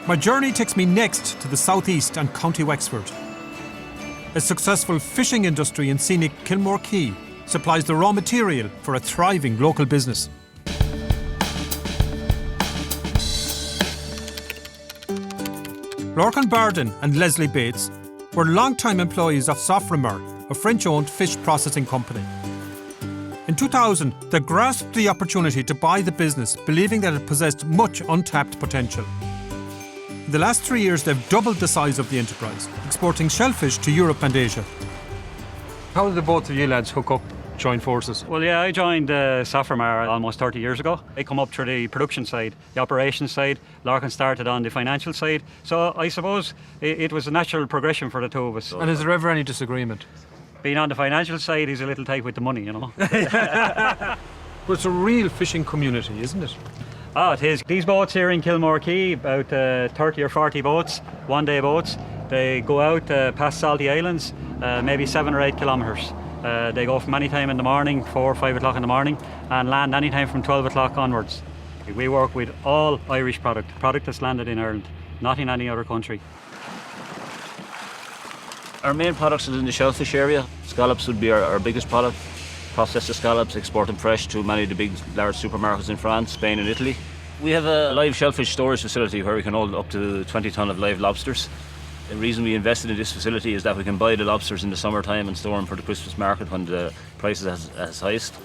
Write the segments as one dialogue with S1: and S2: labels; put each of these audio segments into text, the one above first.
S1: My journey takes me next to the southeast and County Wexford. A successful fishing industry in scenic Kilmore Quay supplies the raw material for a thriving local business. Lorcan Barden and Leslie Bates were long-time employees of Sofrimar, a French-owned fish processing company. In 2000, they grasped the opportunity to buy the business, believing that it possessed much untapped potential. In the last 3 years, they've doubled the size of the enterprise, exporting shellfish to Europe and Asia. How did the both of you lads hook up, join forces?
S2: Well, yeah, I joined Sofrimar almost 30 years ago. I come up through the production side, the operations side. Lorcan started on the financial side. So I suppose it was a natural progression for the two of us.
S1: And is there ever any disagreement?
S2: Being on the financial side, he's a little tight with the money, you know.
S1: But it's a real fishing community, isn't it?
S2: Oh, it is. These boats here in Kilmore Quay, about 30 or 40 boats, one-day boats. They go out past Salty Islands, maybe 7 or 8 kilometres. They go from any time in the morning, 4 or 5 o'clock in the morning, and land any time from 12 o'clock onwards. We work with all Irish product that's landed in Ireland, not in any other country.
S3: Our main products is in the shellfish area. Scallops would be our biggest product. Process the scallops, export them fresh to many of the big, large supermarkets in France, Spain and Italy. We have a live shellfish storage facility where we can hold up to 20 tonne of live lobsters. The reason we invested in this facility is that we can buy the lobsters in the summertime and store them for the Christmas market when the price is at its highest.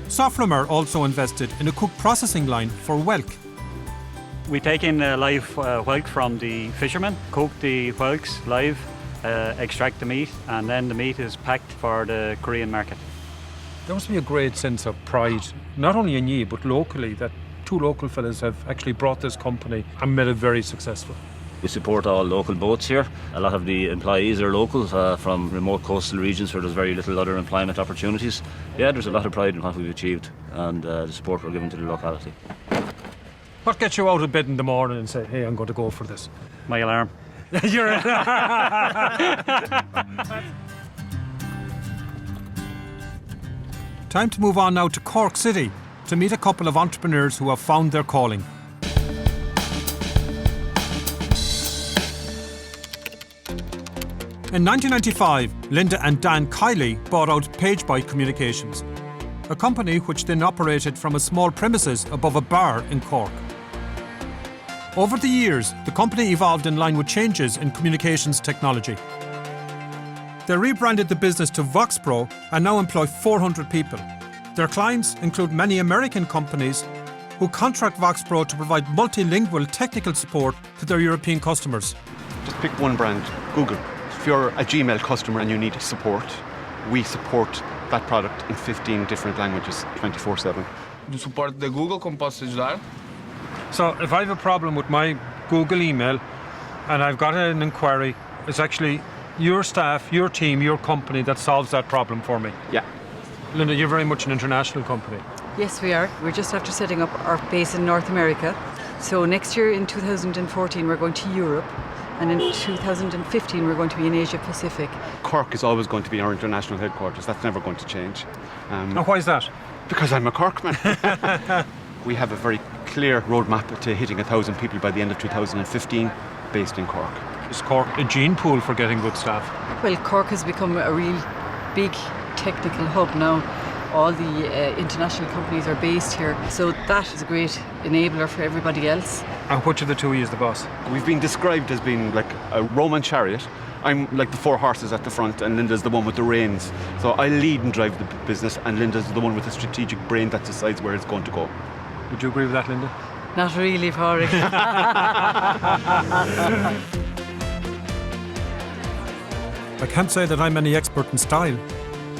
S1: Sofrimar also invested in a cook processing line for whelk.
S2: We take in live whelk from the fishermen, cook the whelks live, extract the meat, and then the meat is packed for the Korean market.
S1: There must be a great sense of pride, not only in you, but locally, that two local fellas have actually brought this company and made it very successful.
S3: We support all local boats here. A lot of the employees are local from remote coastal regions where there's very little other employment opportunities. Yeah, there's a lot of pride in what we've achieved and the support we're giving to the locality.
S1: What gets you out of bed in the morning and say, hey, I'm going to go for this?
S2: My alarm.
S1: Time to move on now to Cork City to meet a couple of entrepreneurs who have found their calling. In 1995, Linda and Dan Kiley bought out Pagebike Communications, a company which then operated from a small premises above a bar in Cork. Over the years, the company evolved in line with changes in communications technology. They rebranded the business to Voxpro and now employ 400 people. Their clients include many American companies who contract Voxpro to provide multilingual technical support to their European customers.
S4: Just pick one brand, Google. If you're a Gmail customer and you need support, we support that product in 15 different languages, 24/7.
S5: Do suporte de Google, como posso ajudar?
S1: So if I have a problem with my Google email and I've got an inquiry, it's actually your staff, your team, your company that solves that problem for me.
S4: Yeah.
S1: Linda, you're very much an international company.
S6: Yes, we are. We're just after setting up our base in North America. So next year in 2014 we're going to Europe, and in 2015 we're going to be in Asia Pacific.
S4: Cork is always going to be our international headquarters. That's never going to change.
S1: And why is that?
S4: Because I'm a Corkman. We have a very clear roadmap to hitting 1,000 people by the end of 2015, based in Cork.
S1: Is Cork a gene pool for getting good staff?
S6: Well, Cork has become a real big technical hub now. All the international companies are based here, so that is a great enabler for everybody else.
S1: And which of the two is the boss?
S4: We've been described as being like a Roman chariot. I'm like the 4 horses at the front and Linda's the one with the reins. So I lead and drive the business and Linda's the one with the strategic brain that decides where it's going to go.
S1: Would you agree with that, Linda?
S6: Not really, Pádraig.
S1: I can't say that I'm any expert in style,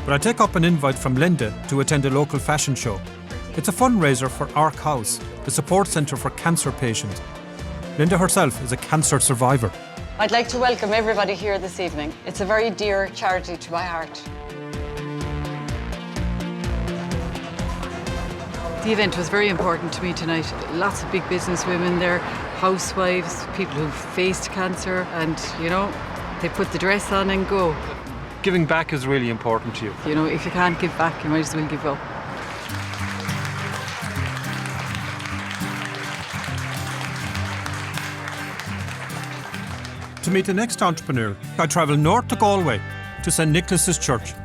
S1: but I take up an invite from Linda to attend a local fashion show. It's a fundraiser for Ark House, the support centre for cancer patients. Linda herself is a cancer survivor.
S7: I'd like to welcome everybody here this evening. It's a very dear charity to my heart.
S6: The event was very important to me tonight. Lots of big business women there, housewives, people who've faced cancer, and, you know, they put the dress on and go.
S1: Giving back is really important to you.
S6: You know, if you can't give back, you might as well give up.
S1: To meet the next entrepreneur, I travel north to Galway to St. Nicholas's Church.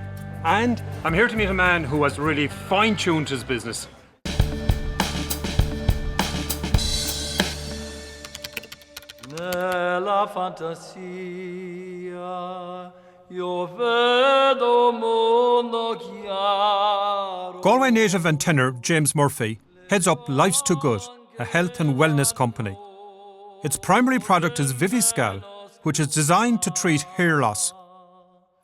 S1: And I'm here to meet a man who has really fine-tuned his business.
S8: Nella fantasia io vedo mondo chiaro.
S1: Galway native and tenor James Murphy heads up Life's Too Good, a health and wellness company. Its primary product is Viviscal, which is designed to treat hair loss.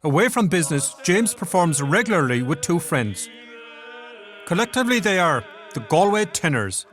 S1: Away from business, James performs regularly with two friends. Collectively, they are the Galway Tenors.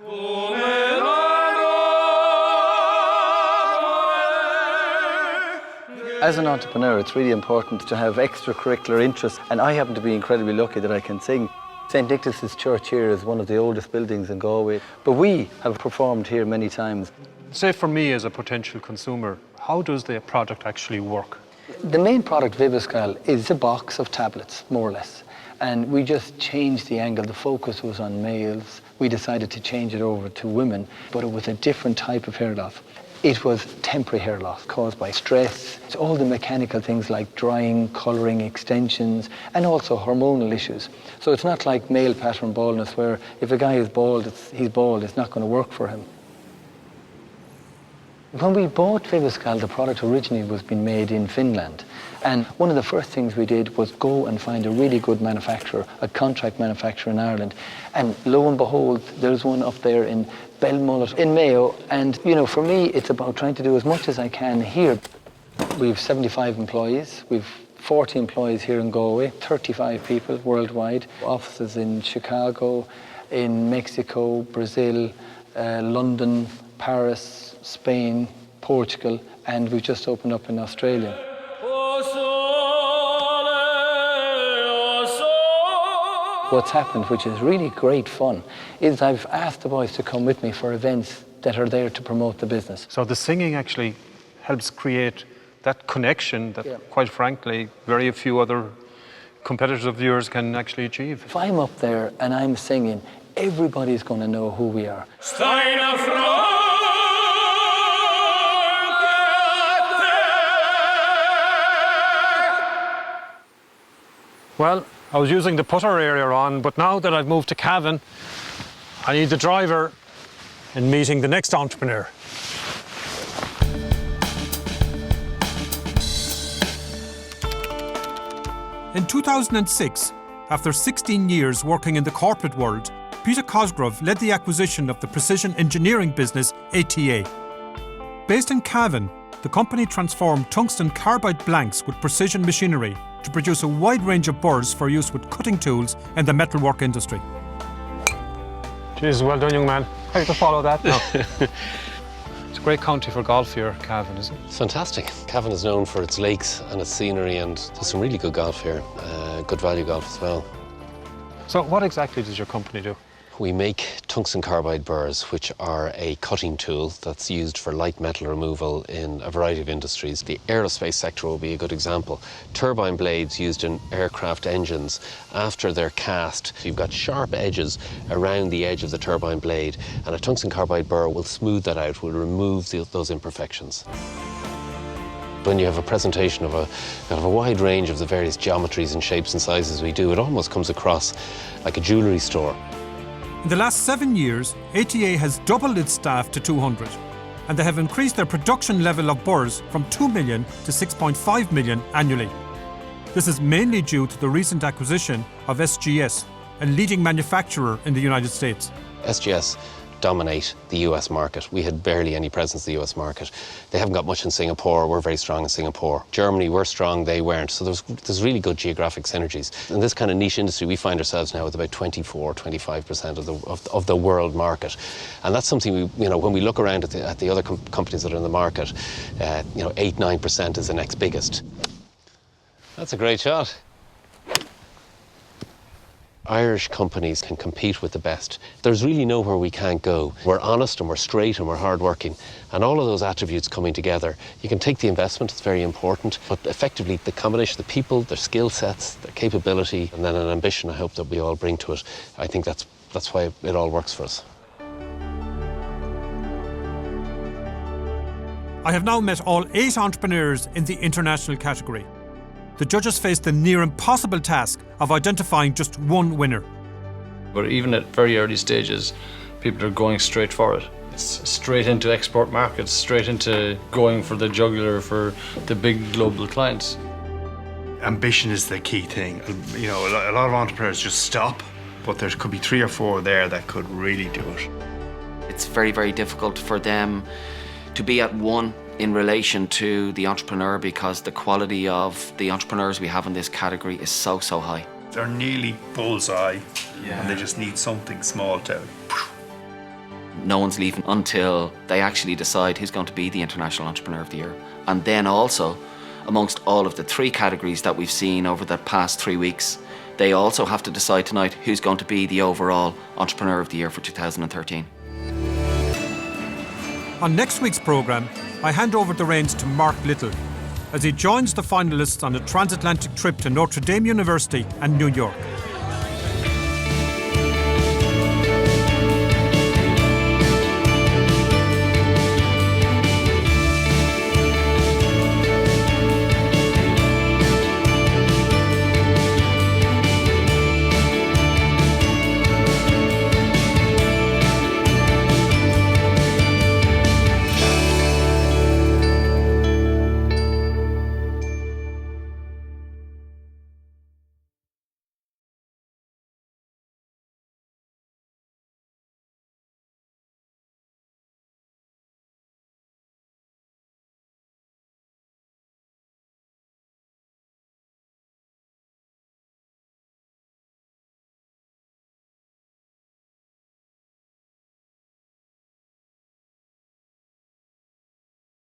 S9: As an entrepreneur, it's really important to have extracurricular interests, and I happen to be incredibly lucky that I can sing. St. Nicholas's Church here is one of the oldest buildings in Galway, but we have performed here many times.
S1: Say for me as a potential consumer, how does the product actually work?
S9: The main product, Viviscal, is a box of tablets, more or less. And we just changed the angle. The focus was on males. We decided to change it over to women, but it was a different type of hair loss. It was temporary hair loss caused by stress. It's all the mechanical things like drying, colouring, extensions, and also hormonal issues. So it's not like male pattern baldness where if a guy is bald, he's bald, it's not going to work for him. When we bought Viviscal, the product originally was being made in Finland. And one of the first things we did was go and find a really good manufacturer, a contract manufacturer in Ireland. And lo and behold, there's one up there in Belmullet in Mayo. And, you know, for me, it's about trying to do as much as I can here. We've 75 employees. We've 40 employees here in Galway, 35 people worldwide. Offices in Chicago, in Mexico, Brazil, London, Paris, Spain, Portugal, and we've just opened up in Australia. What's happened, which is really great fun, is I've asked the boys to come with me for events that are there to promote the business.
S1: So the singing actually helps create that connection that, quite frankly, very few other competitors of yours can actually achieve.
S9: If I'm up there and I'm singing, everybody's going to know who we are.
S1: Well, I was using the putter earlier on, but now that I've moved to Cavan, I need the driver in meeting the next entrepreneur. In 2006, after 16 years working in the corporate world, Peter Cosgrove led the acquisition of the precision engineering business ATA. Based in Cavan, the company transformed tungsten carbide blanks with precision machinery to produce a wide range of burrs for use with cutting tools in the metalwork industry. Jesus, well done, young man. How to follow that now? It's a great county for golf here, Cavan, isn't it?
S10: It's fantastic. Cavan is known for its lakes and its scenery, and there's some really good golf here, good value golf as well.
S1: So what exactly does your company do?
S10: We make tungsten carbide burrs, which are a cutting tool that's used for light metal removal in a variety of industries. The aerospace sector will be a good example. Turbine blades used in aircraft engines, after they're cast, you've got sharp edges around the edge of the turbine blade, and a tungsten carbide burr will smooth that out, will remove those imperfections. When you have a presentation of a wide range of the various geometries and shapes and sizes we do, it almost comes across like a jewellery store.
S1: In the last 7 years, ATA has doubled its staff to 200, and they have increased their production level of burrs from 2 million to 6.5 million annually. This is mainly due to the recent acquisition of SGS, a leading manufacturer in the United States.
S10: SGS dominate the US market. We had barely any presence in the US market. They haven't got much in Singapore. We're very strong in Singapore. Germany, we're strong, they weren't. So there's really good geographic synergies. In this kind of niche industry, we find ourselves now with about 24-25% of the world market. And that's something when we look around at the other companies that are in the market, 8-9% is the next biggest. That's a great shot. Irish companies can compete with the best. There's really nowhere we can't go. We're honest and we're straight and we're hardworking. And all of those attributes coming together, you can take the investment, it's very important, but effectively the combination of the people, their skill sets, their capability, and then an ambition I hope that we all bring to it. I think that's why it all works for us.
S1: I have now met all 8 entrepreneurs in the international category. The judges faced the near impossible task of identifying just one winner.
S11: But even at very early stages, people are going straight for it. It's straight into export markets, straight into going for the jugular for the big global clients.
S12: Ambition is the key thing. You know, a lot of entrepreneurs just stop, but there could be 3 or 4 there that could really do it.
S13: It's very, very difficult for them to be at one in relation to the entrepreneur because the quality of the entrepreneurs we have in this category is so, so high.
S12: They're nearly bullseye, and they just need something small to...
S13: No one's leaving until they actually decide who's going to be the International Entrepreneur of the Year. And then also, amongst all of the 3 categories that we've seen over the past 3 weeks, they also have to decide tonight who's going to be the overall Entrepreneur of the Year for 2013.
S1: On next week's programme, I hand over the reins to Mark Little as he joins the finalists on a transatlantic trip to Notre Dame University and New York.